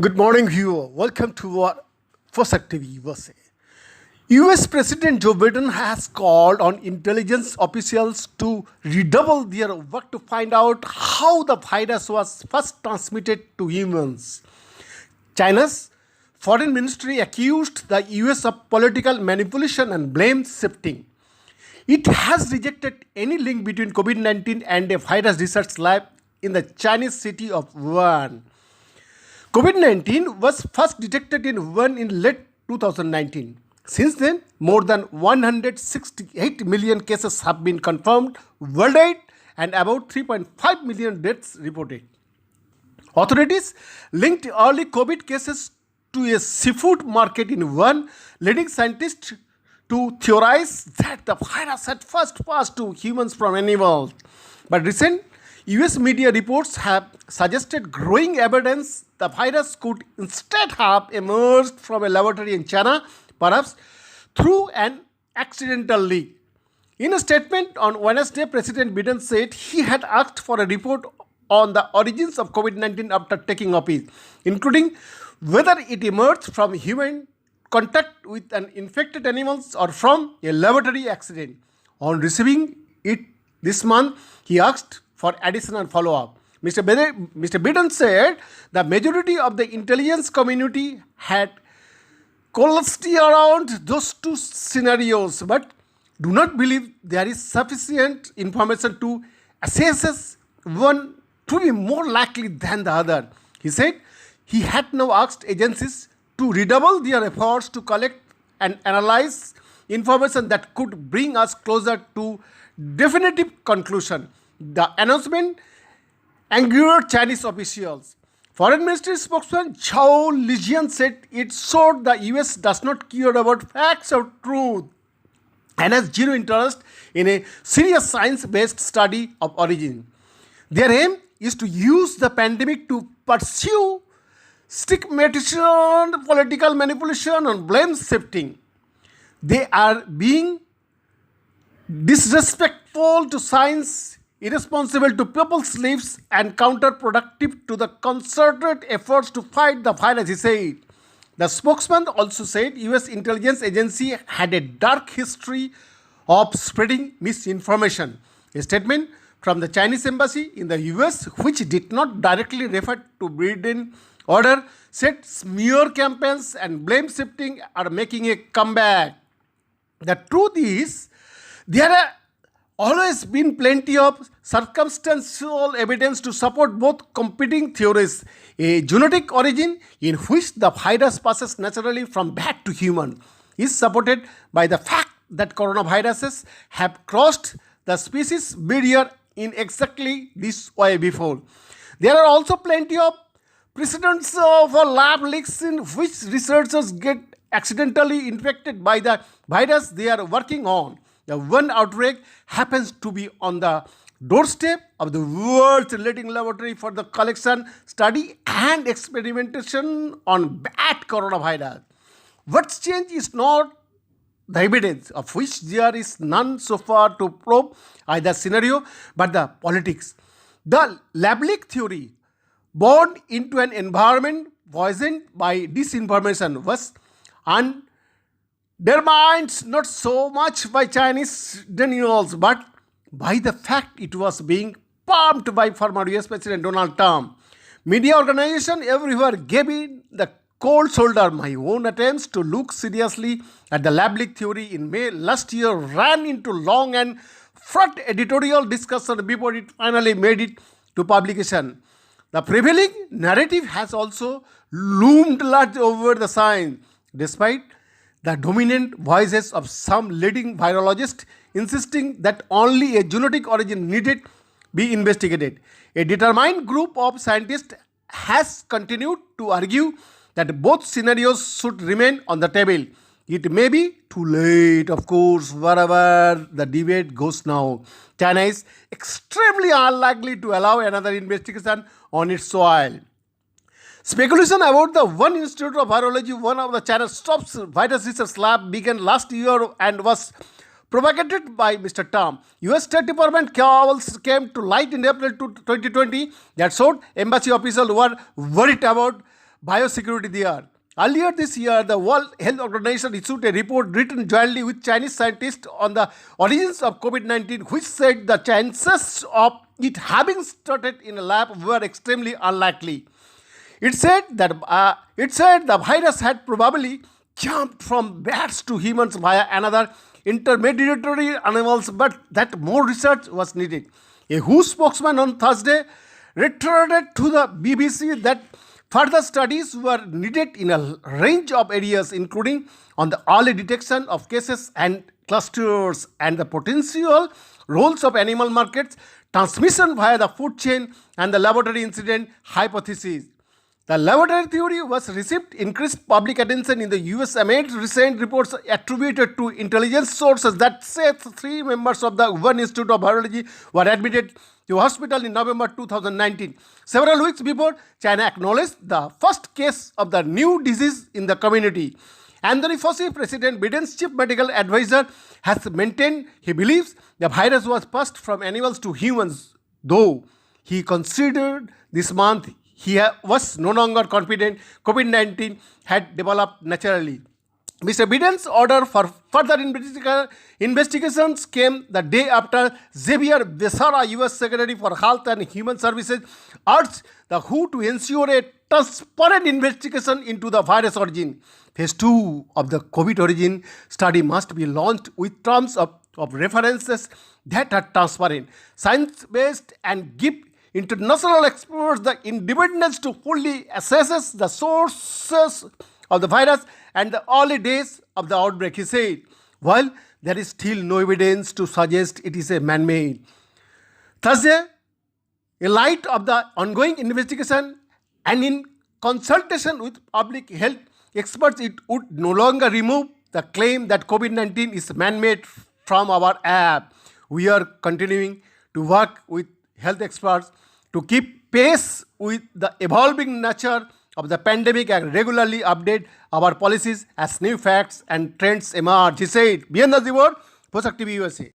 Good morning, viewer. Welcome to our first active USA. US President Joe Biden has called on intelligence officials to redouble their work to find out how the virus was first transmitted to humans. China's foreign ministry accused the US of political manipulation and blame shifting. It has rejected any link between COVID 19 and a virus research lab in the Chinese city of Wuhan. COVID 19 was first detected in Wuhan in late 2019. Since then, more than 168 million cases have been confirmed worldwide and about 3.5 million deaths reported. Authorities linked early COVID cases to a seafood market in Wuhan, leading scientists to theorize that the virus had first passed to humans from animals. But recent US media reports have suggested growing evidence the virus could instead have emerged from a laboratory in China, perhaps through an accidental leak. In a statement on Wednesday, President Biden said he had asked for a report on the origins of COVID 19 after taking office, including whether it emerged from human contact with an infected animals or from a laboratory accident. On receiving it this month, he asked for additional follow-up. Mr. Biden said the majority of the intelligence community had coalesced around those two scenarios, but do not believe there is sufficient information to assess one to be more likely than the other. He said he had now asked agencies to redouble their efforts to collect and analyze information that could bring us closer to definitive conclusion. The announcement angered Chinese officials. Foreign Ministry spokesman Zhao Lijian said it showed the US does not care about facts or truth and has zero interest in a serious science-based study of origin. Their aim is to use the pandemic to pursue stigmatization, political manipulation, and blame shifting. They are being disrespectful to science, irresponsible to people's lives, and counterproductive to the concerted efforts to fight the virus, he said. The spokesman also said US intelligence agency had a dark history of spreading misinformation. A statement from the Chinese embassy in the US, which did not directly refer to Biden order, said smear campaigns and blame shifting are making a comeback. The truth is, there are always been plenty of circumstantial evidence to support both competing theories. A genetic origin in which the virus passes naturally from bat to human is supported by the fact that coronaviruses have crossed the species barrier in exactly this way before. There are also plenty of precedents for lab leaks in which researchers get accidentally infected by the virus they are working on. The one outbreak happens to be on the doorstep of the world's leading laboratory for the collection, study, and experimentation on bat coronavirus. What's changed is not the evidence, of which there is none so far to probe either scenario, but the politics. The lab leak theory, born into an environment poisoned by disinformation, was undermined not so much by Chinese denials, but by the fact it was being pumped by former US President Donald Trump. Media organizations everywhere gave it the cold shoulder. My own attempts to look seriously at the lab leak theory in May last year ran into long and fraught editorial discussion before it finally made it to publication. The prevailing narrative has also loomed large over the science, despite the dominant voices of some leading virologists insisting that only a genetic origin needed be investigated. A determined group of scientists has continued to argue that both scenarios should remain on the table. It may be too late, of course, wherever the debate goes now. China is extremely unlikely to allow another investigation on its soil. Speculation about the Wuhan Institute of Virology, one of the China's top virus research lab, began last year and was propagated by Mr. Trump. US State Department cables came to light in April 2020 that showed embassy officials were worried about biosecurity there. Earlier this year, the World Health Organization issued a report written jointly with Chinese scientists on the origins of COVID-19, which said the chances of it having started in a lab were extremely unlikely. It said the virus had probably jumped from bats to humans via another intermediary animals, but that more research was needed. A WHO spokesman on Thursday reiterated to the BBC that further studies were needed in a range of areas, including on the early detection of cases and clusters and the potential roles of animal markets, transmission via the food chain, and the laboratory incident hypothesis. The laboratory theory was received increased public attention in the US amid recent reports attributed to intelligence sources that say 3 members of the Wuhan Institute of Virology were admitted to hospital in November 2019, several weeks before China acknowledged the first case of the new disease in the community. Anthony Fauci, President Biden's chief medical advisor, has maintained he believes the virus was passed from animals to humans, though he considered this month was no longer confident COVID-19 had developed naturally. Mr. Biden's order for further investigations came the day after Xavier Becerra, U.S. Secretary for Health and Human Services, urged the WHO to ensure a transparent investigation into the virus origin. Phase 2 of the COVID origin study must be launched with terms of references that are transparent, science-based, and give international experts the independence to fully assess the sources of the virus and the early days of the outbreak, he said. While there is still no evidence to suggest it is a man-made. Thursday, in light of the ongoing investigation and in consultation with public health experts, it would no longer remove the claim that COVID-19 is man-made from our app. We are continuing to work with health experts to keep pace with the evolving nature of the pandemic and regularly update our policies as new facts and trends emerge, he said. Beyond the word, Post Active USA.